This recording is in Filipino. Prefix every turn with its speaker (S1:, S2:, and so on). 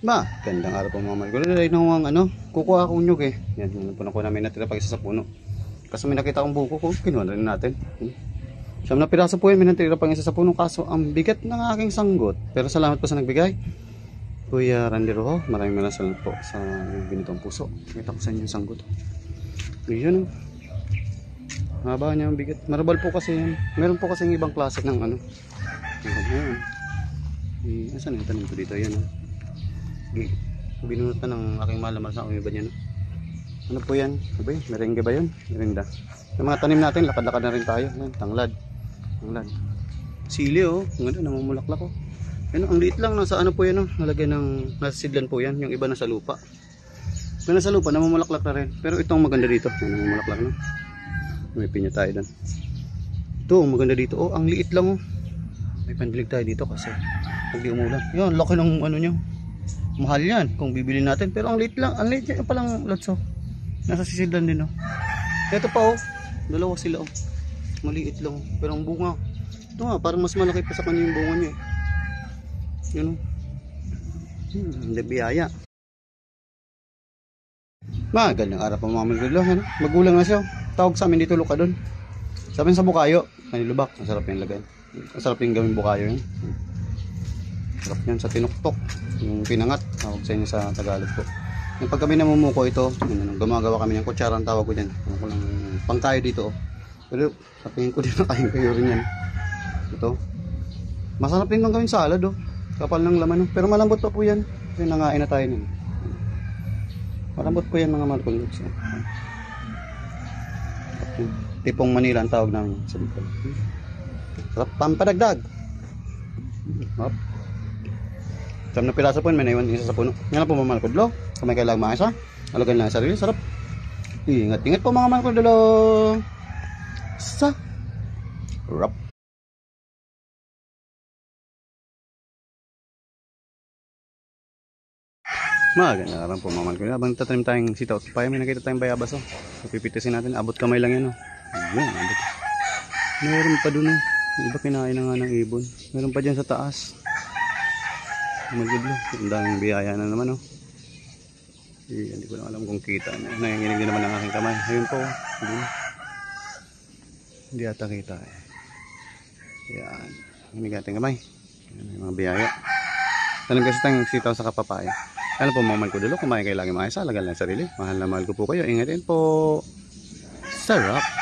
S1: Gandang araw po mga malgulo. Dahil nang kukuha akong nyug eh. Yan, yun po na ko namin natira pag isa sa puno. Kasi may nakita akong buko ko, kinuha na rin natin. Siyam na piraso po yan, may natira pang isa sa puno. Kaso ang bigat ng aking sanggot. Pero salamat po sa nagbigay. Kuya Randy Rojo, maraming salamat po sa binitong puso. Kita ko sa inyo yung sanggot. Yun. Haba niya ang bigat. Marabal po kasi yan. Meron po kasi yung ibang klase ng ano. Ayan. Asan yung tanim ko dito? Ayan. Binunutan ng aking malamal sa umiba niya. Ano po yan? Ano ba yun? Merengue ba yun? Merinda. Yung mga tanim natin, lakad-lakad na rin tayo. Ayan, tanglad. Sili oh. Ang ganda, namumulaklak oh. Ayan, ang liit lang. Nasa ano po yan oh. Nalagay ng, nasa sidlan po yan. Yung iba nasa lupa. Kung nasa lupa, namumulaklak na rin. Pero itong maganda dito. Ayan, namumulaklak na. May pinya tayo doon. Ito, maganda dito. Oh, ang liit lang oh. May pandilig tayo dito kasi pag di umulan. Yun, laki ng ano nyo. Mahal yan kung bibili natin. Pero ang liit lang. Ang liit yan palang lotso. Nasa sisidlan din oh. Ito pa oh. Dalawa sila oh. Maliit lang oh. Pero ang bunga. Ito nga, parang mas malaki pa sa kanya yung bunga niya eh. Yun oh. Hindi biyaya. Magandang araw pa mga malgulo. Magulang na siya oh. Tawag sa amin dito luka doon. Sabi sa bukayo. Manilubak. Masarap yung lagay. Masarap yung gawin bukayo yun. Sarap yan sa tinuktok. Yung pinangat. Tawag sa inyo sa Tagalog po. Yung pag kami namumuko ito, gumagawa kami ng kutsara ang tawag ko dyan. Pang tayo dito oh. Pero sabihin ko din na kayo rin yan. Ito. Masarap din lang gawin salad oh. Kapal ng laman oh. Pero malambot pa po yan. Kasi nangain na tayo nun. Malambot po yan mga malkulogs. Tipong Manila ang tawag namin sa dito. Sarap pampadagdag. Hop. Siyam na piraso po yun, may naiwan isa sa puno. Yan lang po mga malkudlo. Kung may kailangan mga isa, alagan lang sa sarili. Sarap. Ingat po mga malkudlo. Sarap. Maganda naman po mga malkudlo. Habang tatanim tayong sitaw, may nakita tayong bayabas oh. Pipitisin natin, abot kamay lang yan oh. Ayan, abot. Meron pa dun oh. Iba kinain na nga ng ibon. Meron pa dyan sa taas. Magudlo. Ang daming biyaya na naman oh. Hindi ko lang alam kung kita niya. Nanginginig din naman ang aking kamay. Ayun po. Hindi ata kita eh. Yan. Nanginig ating kamay. Yan yung mga biyaya. Tanong kasi tayong sitaw sa kapapaya. Ano po mga malkudulo? Kumain kayo lagi mga isa. Lagal lang sarili. Mahal na mahal ko po kayo. Ingatin po. Sarap.